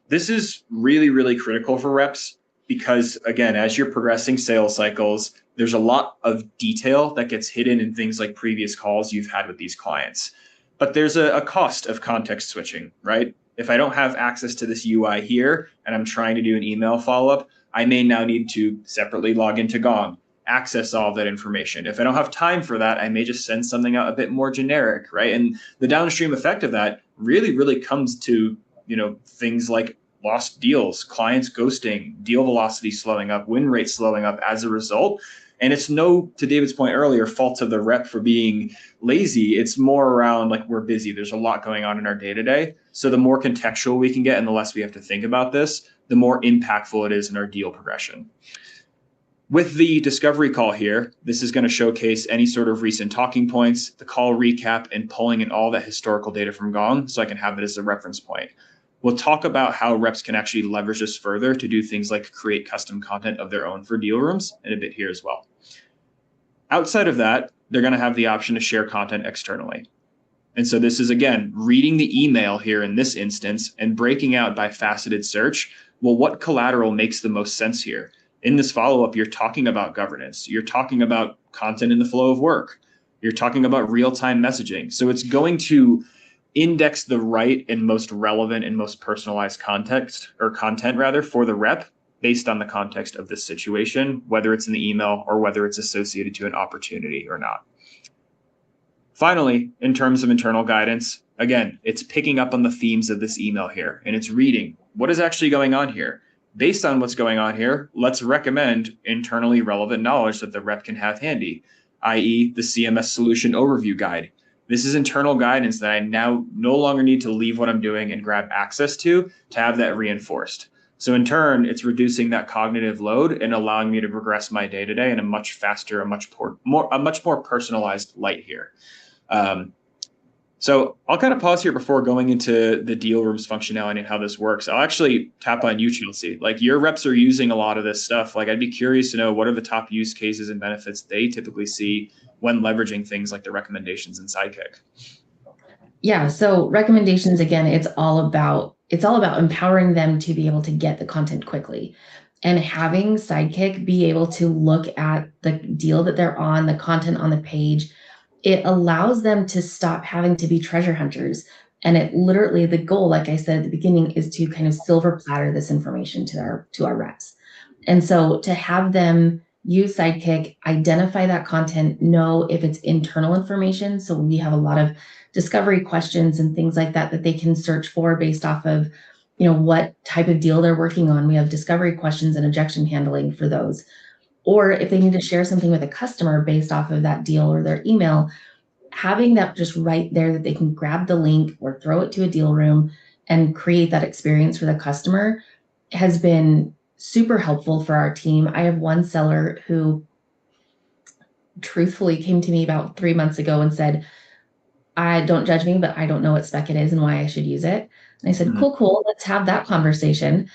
This is really, really critical for reps because, again, as you're progressing sales cycles, there's a lot of detail that gets hidden in things like previous calls you've had with these clients. But there's a cost of context switching, right? If I don't have access to this UI here and I'm trying to do an email follow-up, I may now need to separately log into Gong, access all of that information. If I don't have time for that, I may just send something out a bit more generic, right? And the downstream effect of that really, really comes to, things like lost deals, clients ghosting, deal velocity slowing up, win rate slowing up as a result. And it's no, to David's point earlier, fault of the rep for being lazy. It's more around like we're busy. There's a lot going on in our day-to-day. So the more contextual we can get and the less we have to think about this, the more impactful it is in our deal progression. With the discovery call here, this is going to showcase any sort of recent talking points, the call recap, and pulling in all that historical data from Gong so I can have it as a reference point. We'll talk about how reps can actually leverage this further to do things like create custom content of their own for deal rooms in a bit here as well. Outside of that, they're going to have the option to share content externally. And so this is, again, reading the email here in this instance and breaking out by faceted search. Well, what collateral makes the most sense here? In this follow-up, you're talking about governance. You're talking about content in the flow of work. You're talking about real-time messaging. So it's going to index the right and most relevant and most personalized content for the rep based on the context of this situation, whether it's in the email or whether it's associated to an opportunity or not. Finally, in terms of internal guidance, again, it's picking up on the themes of this email here, and it's reading what is actually going on here. Based on what's going on here, let's recommend internally relevant knowledge that the rep can have handy, i.e. the CMS solution overview guide. This is internal guidance that I now no longer need to leave what I'm doing and grab access to have that reinforced. So in turn, it's reducing that cognitive load and allowing me to progress my day-to-day in a much faster, a much more personalized light here. So I'll kind of pause here before going into the deal rooms functionality and how this works. I'll actually tap on you, Chelsea. Like, your reps are using a lot of this stuff. Like, I'd be curious to know what are the top use cases and benefits they typically see when leveraging things like the recommendations in Sidekick. Yeah, so recommendations, again, it's all about empowering them to be able to get the content quickly, and having Sidekick be able to look at the deal that they're on, the content on the page. It allows them to stop having to be treasure hunters. And it literally, the goal, like I said at the beginning, is to kind of silver platter this information to our reps. And so to have them use Sidekick, identify that content, know if it's internal information. So we have a lot of discovery questions and things like that they can search for based off of, what type of deal they're working on. We have discovery questions and objection handling for those. Or if they need to share something with a customer based off of that deal or their email, having that just right there that they can grab the link or throw it to a deal room and create that experience for the customer has been super helpful for our team. I have one seller who truthfully came to me about 3 months ago and said, I don't judge me, but I don't know what Spekit is and why I should use it. And I said, cool, let's have that conversation.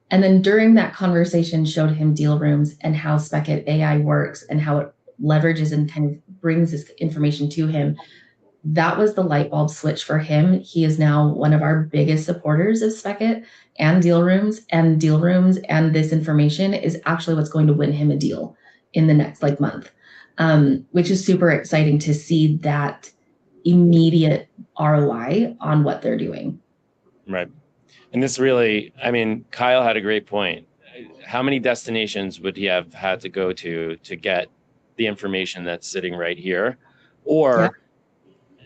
And then during that conversation, showed him deal rooms and how Spekit AI works and how it leverages and kind of brings this information to him. That was the light bulb switch for him. He is now one of our biggest supporters of Spekit and deal rooms, and this information is actually what's going to win him a deal in the next month, which is super exciting to see that immediate ROI on what they're doing. Right. And this really, Kyle had a great point. How many destinations would he have had to go to get the information that's sitting right here? Or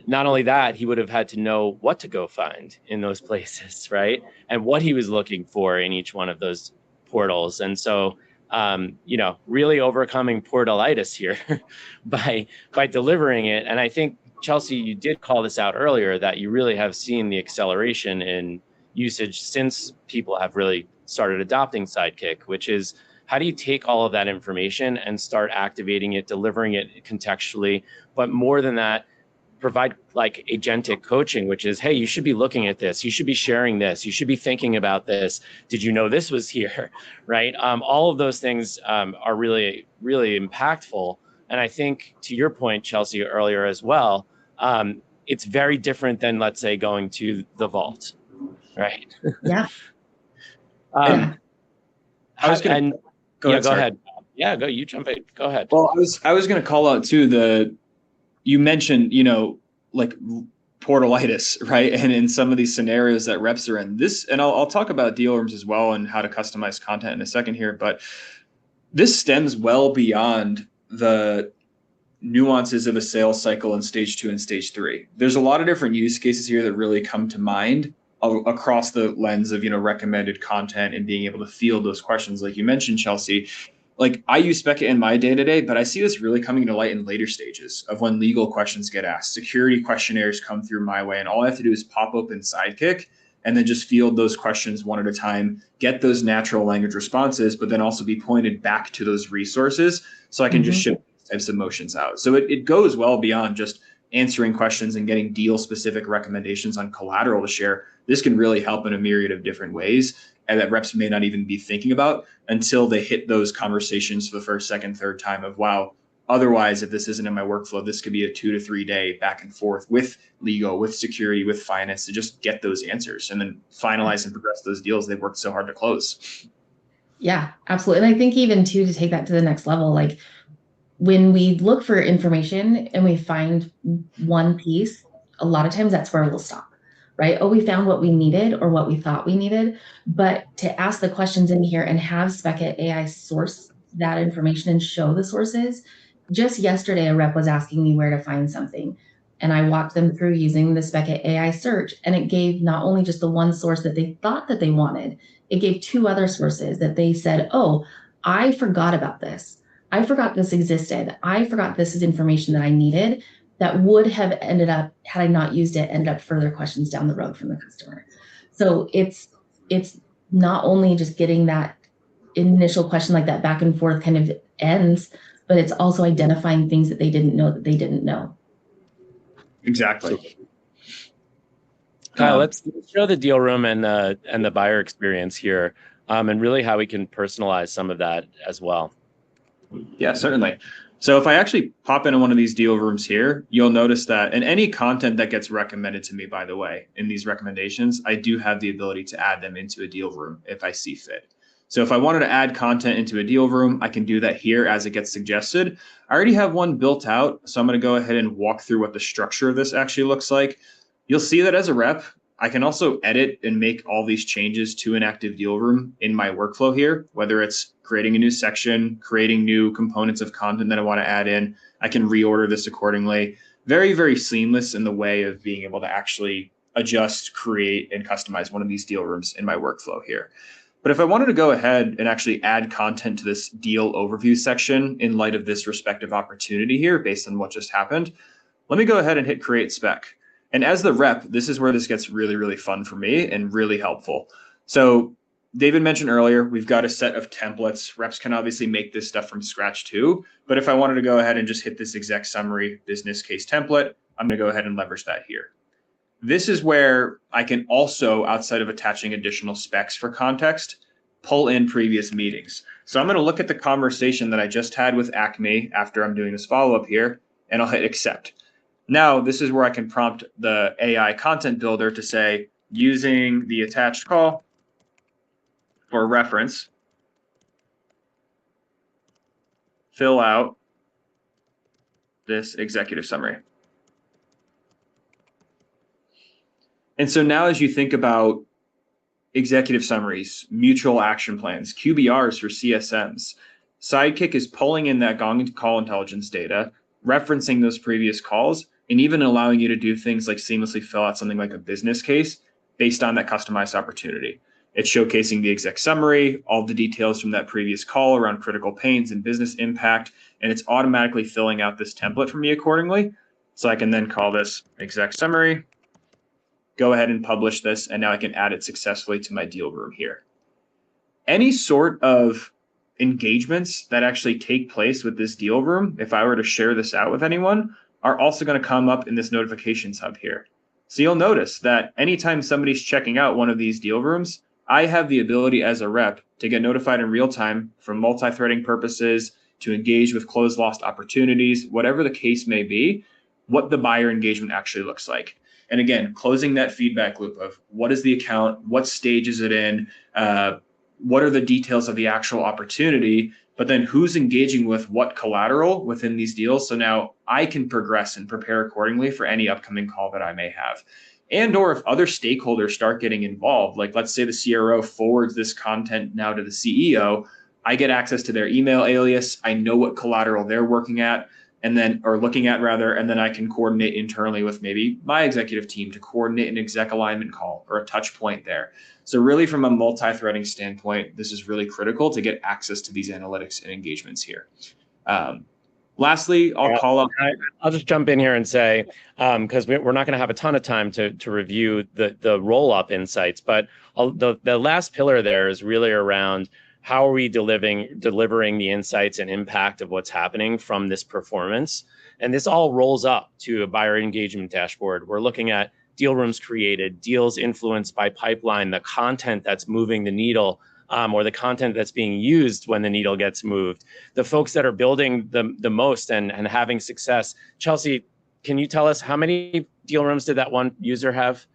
not only that, he would have had to know what to go find in those places, right? And what he was looking for in each one of those portals. And so, really overcoming portalitis here by delivering it. And I think, Chelsea, you did call this out earlier, that you really have seen the acceleration in usage since people have really started adopting Sidekick, which is, how do you take all of that information and start activating it, delivering it contextually, but more than that, provide like agentic coaching, which is, hey, you should be looking at this, you should be sharing this, you should be thinking about this. Did you know this was here, right? All of those things are really, really impactful. And I think, to your point, Chelsea, earlier as well, it's very different than, let's say, going to the vault, right? Yeah. I was going to go ahead. Yeah, go. You jump in. Go ahead. Well, I was going to call out too, you mentioned, like portalitis, right? And in some of these scenarios that reps are in this, and I'll talk about deal rooms as well and how to customize content in a second here, but this stems well beyond the nuances of a sales cycle in stage 2 and stage 3. There's a lot of different use cases here that really come to mind across the lens of, recommended content and being able to field those questions. Like you mentioned, Chelsea, like I use Spekit in my day-to-day, but I see this really coming to light in later stages of when legal questions get asked. Security questionnaires come through my way, and all I have to do is pop open Sidekick and then just field those questions one at a time, get those natural language responses, but then also be pointed back to those resources so I can just ship these types of motions out. So it goes well beyond just answering questions and getting deal-specific recommendations on collateral to share. This can really help in a myriad of different ways, and that reps may not even be thinking about until they hit those conversations for the first, second, third time of, wow, otherwise, if this isn't in my workflow, this could be a 2 to 3 day back and forth with legal, with security, with finance to just get those answers and then finalize and progress those deals they've worked so hard to close. Yeah, absolutely. And I think even too, to take that to the next level, like when we look for information and we find one piece, a lot of times that's where we'll stop. Right? Oh, we found what we needed or what we thought we needed. But to ask the questions in here and have Spekit AI source that information and show the sources. Just yesterday, a rep was asking me where to find something. And I walked them through using the Spekit AI search. And it gave not only just the one source that they thought that they wanted, it gave 2 other sources that they said, oh, I forgot about this. I forgot this existed. I forgot this is information that I needed. That would have ended up, had I not used it, ended up further questions down the road from the customer. So it's not only just getting that initial question, like that back and forth kind of ends, but it's also identifying things that they didn't know that they didn't know. Exactly. Kyle, let's show the deal room and the buyer experience here, and really how we can personalize some of that as well. Yeah, certainly. So if I actually pop into one of these deal rooms here, you'll notice that, and any content that gets recommended to me, by the way, in these recommendations, I do have the ability to add them into a deal room if I see fit. So if I wanted to add content into a deal room, I can do that here as it gets suggested. I already have one built out, so I'm going to go ahead and walk through what the structure of this actually looks like. You'll see that as a rep, I can also edit and make all these changes to an active deal room in my workflow here, whether it's creating a new section, creating new components of content that I want to add in. I can reorder this accordingly. Very, very seamless in the way of being able to actually adjust, create, and customize one of these deal rooms in my workflow here. But if I wanted to go ahead and actually add content to this deal overview section in light of this respective opportunity here, based on what just happened, let me go ahead and hit create spec. And as the rep, this is where this gets really, really fun for me and really helpful. So David mentioned earlier, we've got a set of templates. Reps can obviously make this stuff from scratch too. But if I wanted to go ahead and just hit this exec summary business case template, I'm going to go ahead and leverage that here. This is where I can also, outside of attaching additional specs for context, pull in previous meetings. So I'm going to look at the conversation that I just had with Acme after I'm doing this follow-up here, and I'll hit accept. Now, this is where I can prompt the AI content builder to say, using the attached call for reference, fill out this executive summary. And so now as you think about executive summaries, mutual action plans, QBRs for CSMs, Sidekick is pulling in that gong call intelligence data, referencing those previous calls, and even allowing you to do things like seamlessly fill out something like a business case based on that customized opportunity. It's showcasing the exec summary, all the details from that previous call around critical pains and business impact, and it's automatically filling out this template for me accordingly. So I can then call this exec summary, go ahead and publish this, and now I can add it successfully to my deal room here. Any sort of engagements that actually take place with this deal room, if I were to share this out with anyone, are also going to come up in this notifications hub here. So you'll notice that anytime somebody's checking out one of these deal rooms, I have the ability as a rep to get notified in real time for multi-threading purposes, to engage with closed lost opportunities, whatever the case may be, what the buyer engagement actually looks like. And again, closing that feedback loop of what is the account, what stage is it in, what are the details of the actual opportunity, but then who's engaging with what collateral within these deals. So now I can progress and prepare accordingly for any upcoming call that I may have. And or if other stakeholders start getting involved, like let's say the CRO forwards this content now to the CEO, I get access to their email alias. I know what collateral they're working at and then, or looking at rather, and then I can coordinate internally with maybe my executive team to coordinate an exec alignment call or a touch point there. So really from a multi-threading standpoint, this is really critical to get access to these analytics and engagements here. Lastly, I'll just jump in here and say, because we're not going to have a ton of time to review the roll-up insights, but the last pillar there is really around how are we delivering the insights and impact of what's happening from this performance. And this all rolls up to a buyer engagement dashboard. We're looking at deal rooms created, deals influenced by pipeline, the content that's moving the needle, or the content that's being used when the needle gets moved, the folks that are building the most and having success. Chelsea, can you tell us how many deal rooms did that one user have?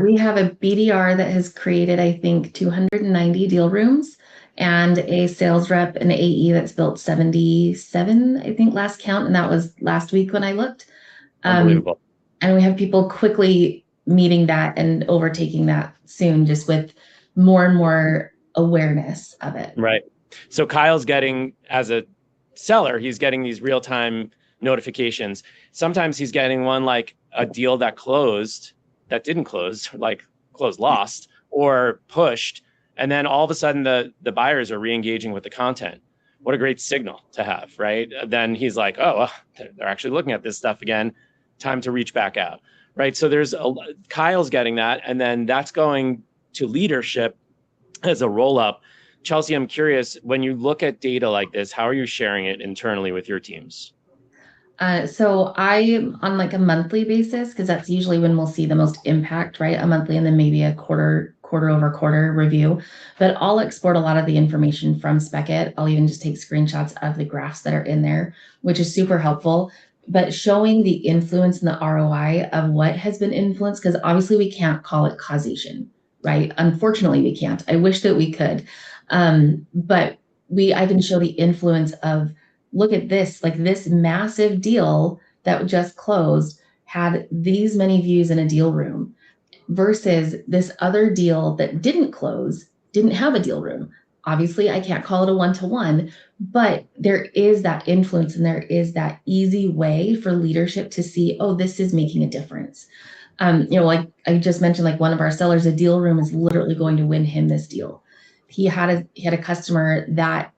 We have a BDR that has created, I think, 290 deal rooms, and a sales rep, an AE that's built 77, I think, last count, and that was last week when I looked. Unbelievable. And we have people quickly meeting that and overtaking that soon, just with more and more awareness of it. Right. So Kyle's getting, as a seller, he's getting these real-time notifications. Sometimes he's getting one like a deal that closed, that didn't close, like closed lost or pushed. And then all of a sudden the buyers are re-engaging with the content. What a great signal to have, right? Then he's like, oh, well, they're actually looking at this stuff again. Time to reach back out, right? So Kyle's getting that. And then that's going to leadership as a roll-up. Chelsea, I'm curious, when you look at data like this, how are you sharing it internally with your teams? So I, on like a monthly basis, because that's usually when we'll see the most impact, right? A monthly and then maybe a quarter over quarter review. But I'll export a lot of the information from Spekit. I'll even just take screenshots of the graphs that are in there, which is super helpful. But showing the influence and the ROI of what has been influenced, because obviously we can't call it causation, right? Unfortunately, we can't. I wish that we could. But I can show the influence of, look at this, like this massive deal that just closed had these many views in a deal room versus this other deal that didn't close, didn't have a deal room. Obviously, I can't call it a one-to-one, but there is that influence and there is that easy way for leadership to see, oh, this is making a difference. Like I just mentioned, like one of our sellers, a deal room is literally going to win him this deal. He had a customer that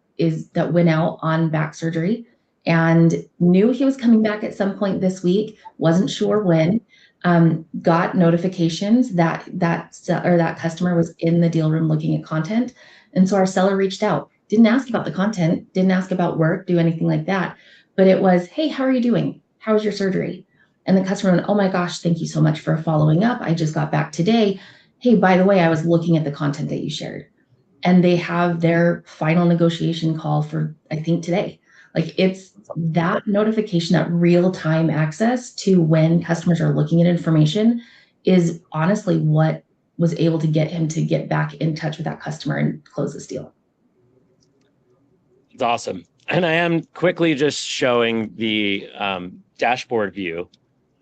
went out on back surgery and knew he was coming back at some point this week, wasn't sure when, got notifications that customer was in the deal room looking at content. And so our seller reached out, didn't ask about the content, didn't ask about work, do anything like that. But it was, hey, how are you doing? How was your surgery? And the customer went, oh my gosh, thank you so much for following up. I just got back today. Hey, by the way, I was looking at the content that you shared. And they have their final negotiation call for, I think, today. Like it's that notification, that real-time access to when customers are looking at information is honestly what was able to get him to get back in touch with that customer and close this deal. It's awesome. And I am quickly just showing the dashboard view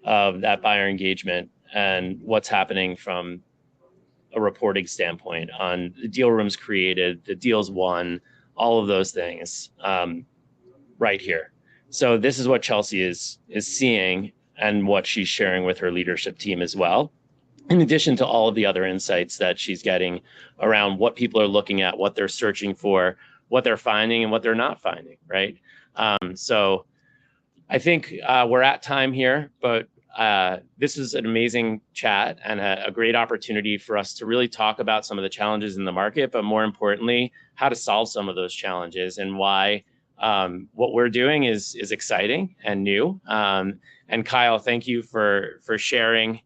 of that buyer engagement and what's happening from a reporting standpoint on the deal rooms created, the deals won, all of those things right here. So this is what Chelsea is seeing and what she's sharing with her leadership team as well, in addition to all of the other insights that she's getting around what people are looking at, what they're searching for, what they're finding and what they're not finding, right? So I think we're at time here, but this is an amazing chat and a great opportunity for us to really talk about some of the challenges in the market, but more importantly, how to solve some of those challenges and why what we're doing is exciting and new. And Kyle, thank you for sharing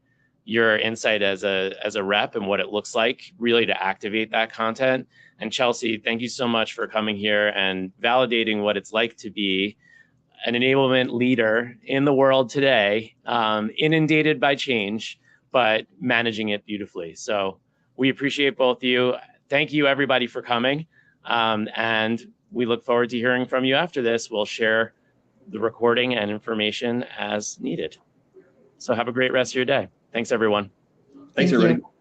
your insight as a rep and what it looks like really to activate that content. And Chelsea, thank you so much for coming here and validating what it's like to be an enablement leader in the world today, inundated by change, but managing it beautifully. So we appreciate both of you. Thank you everybody for coming. And we look forward to hearing from you after this. We'll share the recording and information as needed. So have a great rest of your day. Thanks, everyone. Thanks, Thank everybody. you.